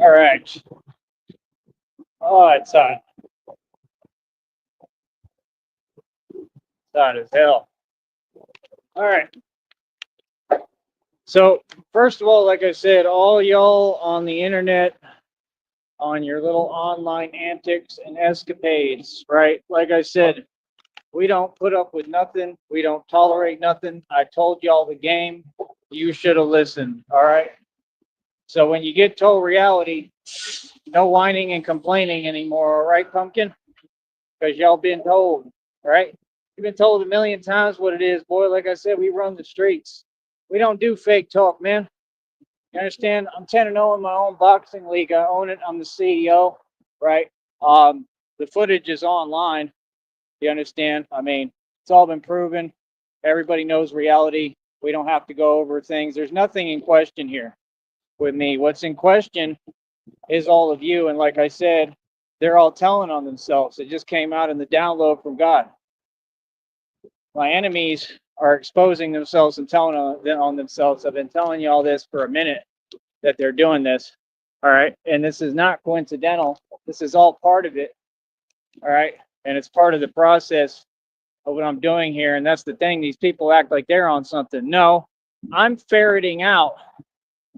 All right. Oh, it's hot. It's hot as hell. All right. So, first of all, like I said, all y'all on the internet, on your little online antics and escapades, right? Like I said, we don't put up with nothing. We don't tolerate nothing. I told y'all the game. You should have listened. All right. So, when you get told reality, no whining and complaining anymore. All right, pumpkin? Because y'all been told, right? You've been told a million times what it is, boy. Like I said, we run the streets. We don't do fake talk, man. You understand? I'm 10-0 in my own boxing league. I own it. I'm the CEO, right? The footage is online. You understand? I mean, it's all been proven. Everybody knows reality. We don't have to go over things. There's nothing in question here with me. What's in question is all of you. And like I said, they're all telling on themselves. It just came out in the download from God. My enemies are exposing themselves and telling on themselves. I've been telling you all this for a minute that they're doing this. All right. And this is not coincidental. This is all part of it. All right. And it's part of the process of what I'm doing here. And that's the thing. These people act like they're on something. No, I'm ferreting out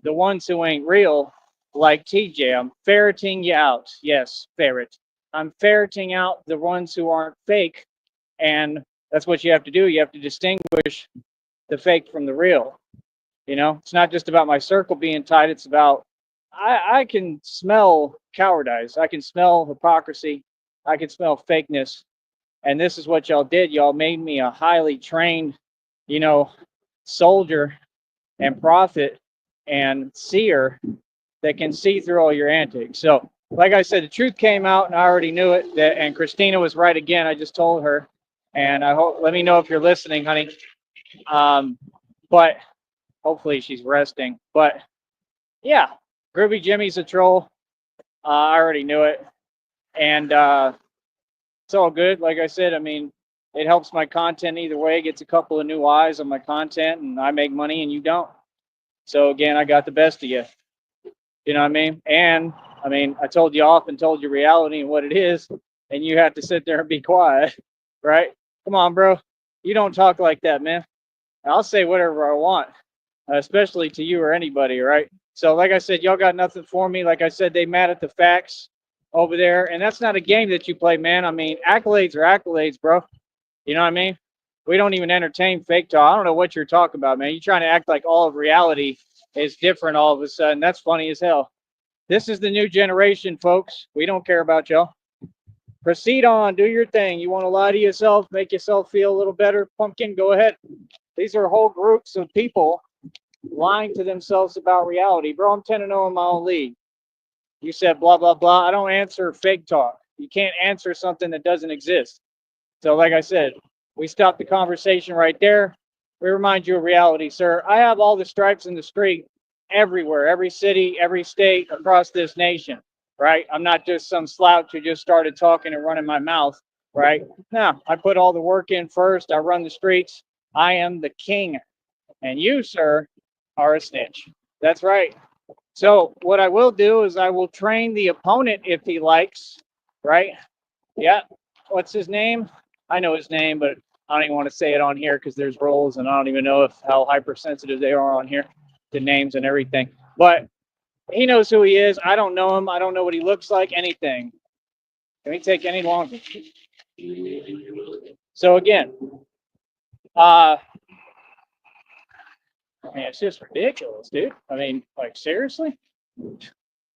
the ones who ain't real, like TJ. I'm ferreting you out. Yes, ferret. I'm ferreting out the ones who aren't fake. And that's what you have to do. You have to distinguish the fake from the real. You know, it's not just about my circle being tight. It's about I can smell cowardice. I can smell hypocrisy. I can smell fakeness. And this is what y'all did. Y'all made me a highly trained, you know, soldier and prophet and seer that can see through all your antics. So, like I said, the truth came out, and I already knew it. And Christina was right again. I just told her, and I hope. Let me know if you're listening, honey. But hopefully she's resting. But yeah, Groovy Jimmy's a troll. I already knew it, and it's all good. Like I said, I mean, it helps my content either way. It gets a couple of new eyes on my content, and I make money, and you don't. So again, I got the best of you. You know what I mean? And I mean, I told you off and told you reality and what it is, and you have to sit there and be quiet, right? Come on, bro. You don't talk like that, man. I'll say whatever I want, especially to you or anybody, right? So, like I said, y'all got nothing for me. Like I said, they mad at the facts over there, and that's not a game that you play, man. I mean, accolades are accolades, bro. You know what I mean? We don't even entertain fake talk. I don't know what you're talking about, man. You're trying to act like all of reality is different all of a sudden. That's funny as hell. This is the new generation, folks. We don't care about y'all. Proceed on. Do your thing. You want to lie to yourself, make yourself feel a little better? Pumpkin, go ahead. These are whole groups of people lying to themselves about reality. Bro, I'm 10-0 in my own league. You said blah, blah, blah. I don't answer fake talk. You can't answer something that doesn't exist. So, like I said, we stop the conversation right there. We remind you of reality, sir. I have all the stripes in the street everywhere, every city, every state across this nation, right? I'm not just some slouch who just started talking and running my mouth, right? No, I put all the work in first. I run the streets. I am the king. And you, sir, are a snitch. That's right. So, what I will do is I will train the opponent if he likes, right? Yeah. What's his name? I know his name, but I don't even want to say it on here because there's roles, and I don't even know how hypersensitive they are on here to names and everything. But he knows who he is. I don't know him. I don't know what he looks like. Anything. Can we take any longer? So again, man, it's just ridiculous, dude. I mean, like seriously.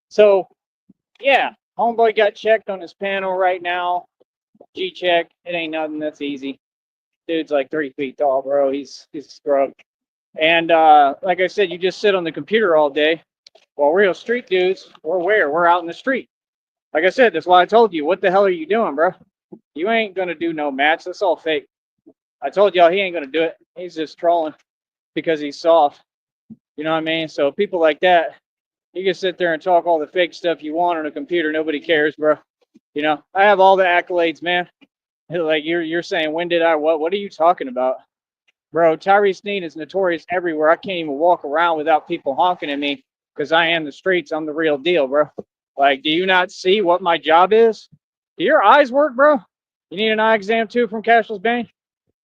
So yeah, homeboy got checked on his panel right now. G-check. It ain't nothing. That's easy. Dude's like 3 feet tall, bro. He's a scrub. And like I said, you just sit on the computer all day. Well, real street dudes, we're where? We're out in the street. Like I said, that's why I told you. What the hell are you doing, bro? You ain't gonna do no match. That's all fake. I told y'all he ain't gonna do it. He's just trolling because he's soft. You know what I mean? So people like that, you can sit there and talk all the fake stuff you want on a computer. Nobody cares, bro. You know, I have all the accolades, man. Like you're saying, when did I what? What are you talking about? Bro, Tyree Sneed is notorious everywhere. I can't even walk around without people honking at me because I am the streets. I'm the real deal, bro. Like, do you not see what my job is? Do your eyes work, bro? You need an eye exam too from Cashless Bank?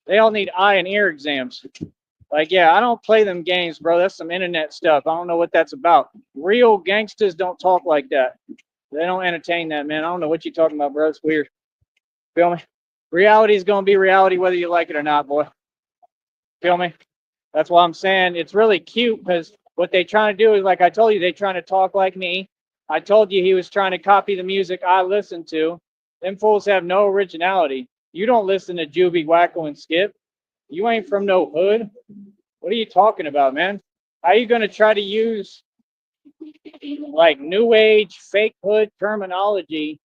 They all need eye and ear exams. Like, yeah, I don't play them games, bro. That's some internet stuff. I don't know what that's about. Real gangsters don't talk like that. They don't entertain that, man. I don't know what you're talking about, bro. It's weird. Feel me? Reality is going to be reality whether you like it or not, boy. Feel me? That's why I'm saying it's really cute because what they trying to do is, like I told you, they trying to talk like me. I told you he was trying to copy the music I listen to. Them fools have no originality. You don't listen to Juby, Wacko, and Skip. You ain't from no hood. What are you talking about, man? How are you going to try to use like new age fake hood terminology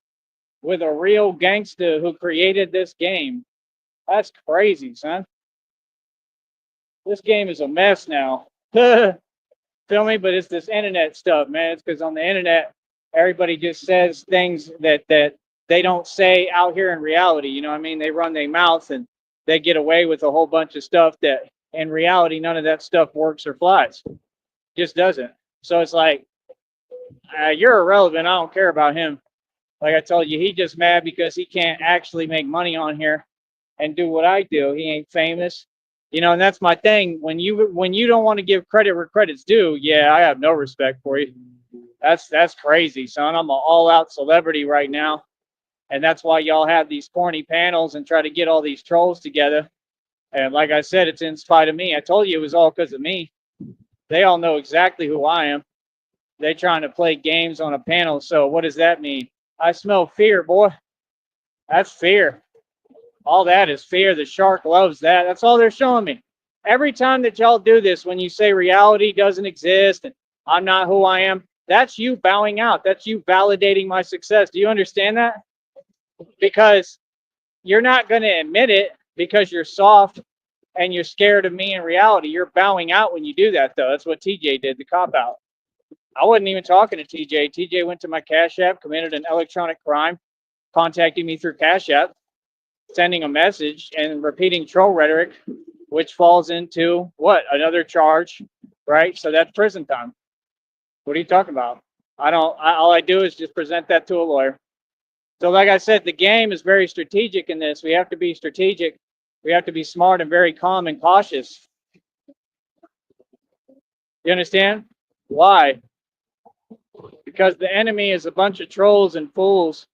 with a real gangster who created this game? That's crazy, son. This game is a mess now. Feel me? But it's this internet stuff, man. It's because on the internet, everybody just says things that they don't say out here in reality. You know what I mean? They run their mouth and they get away with a whole bunch of stuff that in reality, none of that stuff works or flies. Just doesn't. So it's like, you're irrelevant. I don't care about him. Like I told you, he just mad because he can't actually make money on here and do what I do. He ain't famous. You know, and that's my thing. When you don't want to give credit where credit's due, yeah, I have no respect for you. That's crazy, son. I'm an all-out celebrity right now. And that's why y'all have these corny panels and try to get all these trolls together. And like I said, it's in spite of me. I told you it was all because of me. They all know exactly who I am. They trying to play games on a panel. So what does that mean? I smell fear, boy. That's fear. All that is fear. The shark loves that. That's all they're showing me. Every time that y'all do this, when you say reality doesn't exist and I'm not who I am, that's you bowing out. That's you validating my success. Do you understand that? Because you're not going to admit it because you're soft and you're scared of me in reality. You're bowing out when you do that, though. That's what TJ did, the cop out. I wasn't even talking to TJ. TJ went to my Cash App, committed an electronic crime, contacting me through Cash App, sending a message and repeating troll rhetoric, which falls into what? Another charge, right? So that's prison time. What are you talking about? All I do is just present that to a lawyer. So like I said, the game is very strategic in this. We have to be strategic. We have to be smart and very calm and cautious. You understand? Why? Because the enemy is a bunch of trolls and fools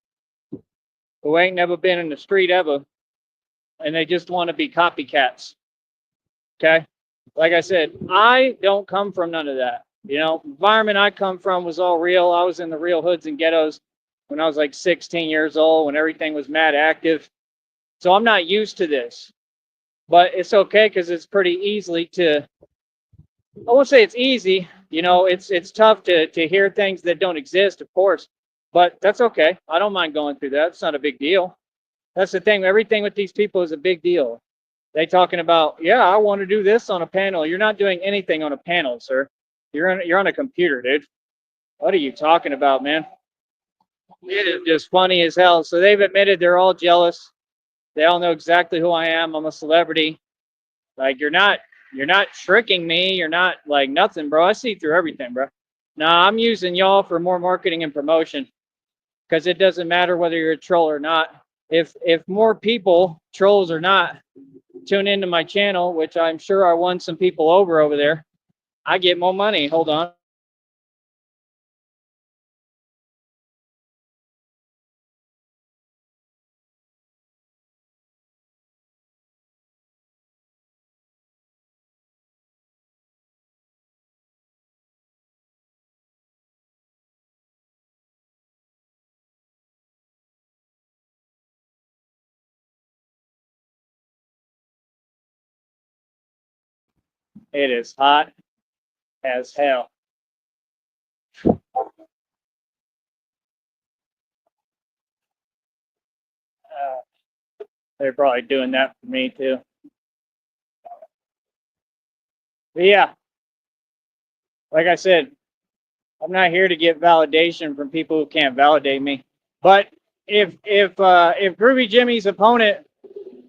who ain't never been in the street ever, and they just want to be copycats. Okay? Like I said, I don't come from none of that. You know, environment I come from was all real. I was in the real hoods and ghettos when I was like 16 years old, when everything was mad active. So I'm not used to this. But it's okay because it's pretty easily to, I won't say it's easy. You know, it's tough to hear things that don't exist, of course. But that's okay. I don't mind going through that. It's not a big deal. That's the thing. Everything with these people is a big deal. They talking about, yeah, I want to do this on a panel. You're not doing anything on a panel, sir. You're on a computer, dude. What are you talking about, man? It is just funny as hell. So they've admitted they're all jealous. They all know exactly who I am. I'm a celebrity. Like you're not tricking me. You're not like nothing, bro. I see through everything, bro. Nah, I'm using y'all for more marketing and promotion because it doesn't matter whether you're a troll or not. If more people, trolls or not, tune into my channel, which I'm sure I won some people over there, I get more money. Hold on. It is hot as hell. They're probably doing that for me too. But yeah, like I said, I'm not here to get validation from people who can't validate me. But if Groovy Jimmy's opponent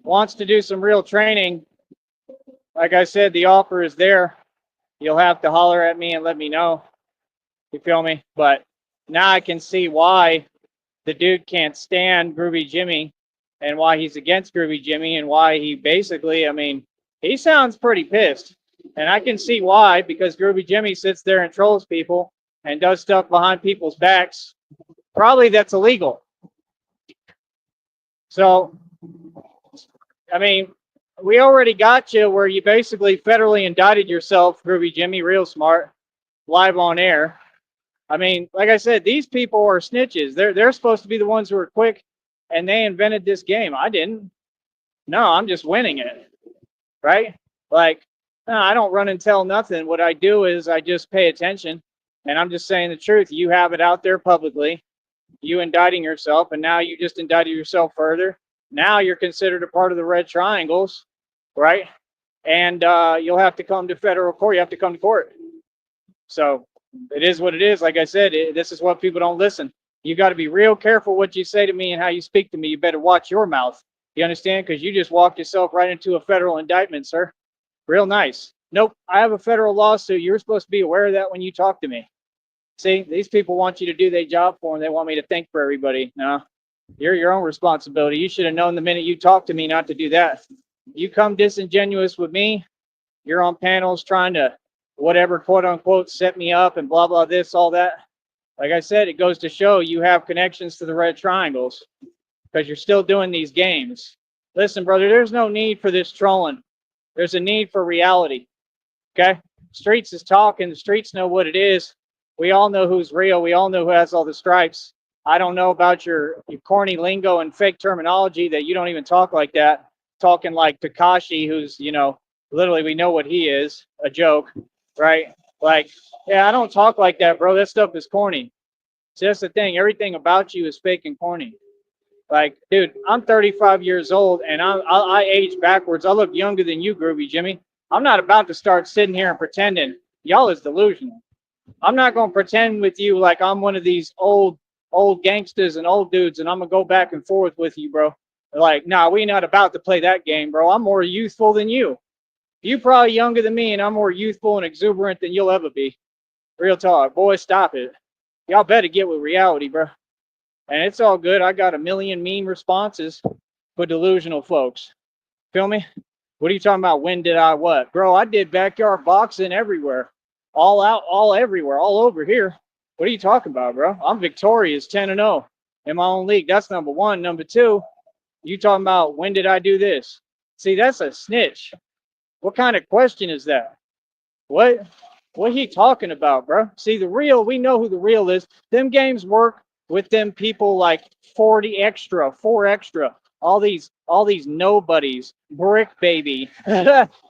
wants to do some real training, like I said, the offer is there. You'll have to holler at me and let me know. You feel me? But now I can see why the dude can't stand Groovy Jimmy and why he's against Groovy Jimmy and why he basically, I mean, he sounds pretty pissed. And I can see why, because Groovy Jimmy sits there and trolls people and does stuff behind people's backs. Probably that's illegal. So, I mean, we already got you where you basically federally indicted yourself, Groovy Jimmy, real smart, live on air. I mean, like I said, these people are snitches. They're supposed to be the ones who are quick, and they invented this game. I didn't. No, I'm just winning it, right? Like, no, I don't run and tell nothing. What I do is I just pay attention, and I'm just saying the truth. You have it out there publicly. You indicting yourself, and now you just indicted yourself further. Now you're considered a part of the Red Triangles, right? And you'll have to come to federal court. You have to come to court. So it is what it is. Like I said, this is what people don't listen. You got to be real careful what you say to me and how you speak to me. You better watch your mouth. You understand? Because you just walked yourself right into a federal indictment, sir. Real nice. Nope, I have a federal lawsuit. You're supposed to be aware of that when you talk to me. See, these people want you to do their job for them. They want me to think for everybody. No, you're your own responsibility. You should have known the minute you talked to me not to do that. You come disingenuous with me, you're on panels trying to whatever, quote unquote, set me up and blah, blah, this, all that. Like I said, it goes to show you have connections to the Red Triangles because you're still doing these games. Listen, brother, there's no need for this trolling. There's a need for reality. Okay? Streets is talking. The streets know what it is. We all know who's real. We all know who has all the stripes. I don't know about your corny lingo and fake terminology that you don't even talk like that. Talking like Tekashi, who's, you know, literally we know what he is, a joke, right? Like, yeah, I don't talk like that, bro. That stuff is corny. See, that's the thing. Everything about you is fake and corny. Like, dude, I'm 35 years old and I age backwards. I look younger than you, Groovy Jimmy. I'm not about to start sitting here and pretending. Y'all is delusional. I'm not going to pretend with you like I'm one of these old gangsters and old dudes and I'm going to go back and forth with you, bro. Like, nah, we not about to play that game, bro. I'm more youthful than you. You probably younger than me and I'm more youthful and exuberant than you'll ever be. Real talk. Boy, stop it. Y'all better get with reality, bro. And it's all good. I got a million mean responses for delusional folks. Feel me? What are you talking about? When did I what? Bro, I did backyard boxing everywhere. All out, all everywhere, all over here. What are you talking about, bro? I'm victorious, 10-0 in my own league. That's number one. Number two, you talking about when did I do this? See, that's a snitch. What kind of question is that? What he talking about, bro? See, the real, we know who the real is. Them games work with them people like 40 extra, 4 extra, all these nobodies, Brick Baby,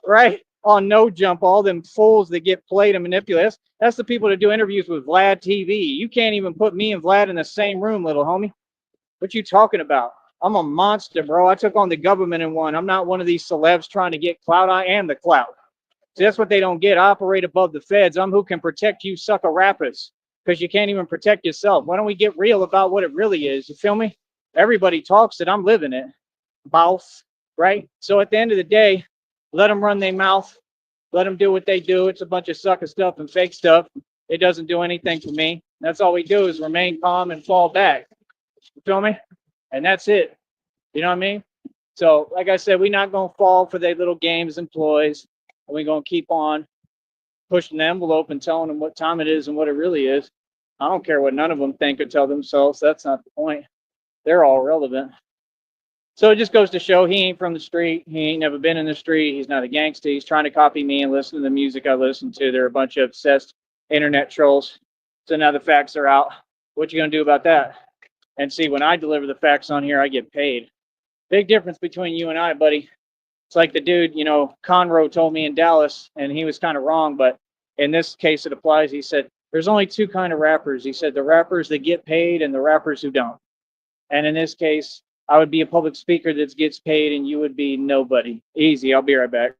right? On No Jump, all them fools that get played and manipulated. That's the people that do interviews with Vlad TV. You can't even put me and Vlad in the same room, little homie. What you talking about? I'm a monster, bro. I took on the government in one. I'm not one of these celebs trying to get clout. I am the clout. See, that's what they don't get. I operate above the feds. I'm who can protect you sucker rappers because you can't even protect yourself. Why don't we get real about what it really is? You feel me? Everybody talks it. I'm living it. Mouth, right? So at the end of the day, let them run their mouth. Let them do what they do. It's a bunch of sucker stuff and fake stuff. It doesn't do anything for me. That's all we do is remain calm and fall back. You feel me? And that's it. You know what I mean? So, like I said, we're not going to fall for their little games and ploys. We're going to keep on pushing the envelope and telling them what time it is and what it really is. I don't care what none of them think or tell themselves. That's not the point. They're all relevant. So it just goes to show he ain't from the street. He ain't never been in the street. He's not a gangster. He's trying to copy me and listen to the music I listen to. They're a bunch of obsessed internet trolls. So now the facts are out. What you going to do about that? And see, when I deliver the facts on here, I get paid. Big difference between you and I, buddy. It's like the dude, you know, Conroe told me in Dallas, and he was kind of wrong, but in this case it applies. He said, there's only 2 kind of rappers. He said, the rappers that get paid and the rappers who don't. And in this case, I would be a public speaker that gets paid and you would be nobody. Easy. I'll be right back.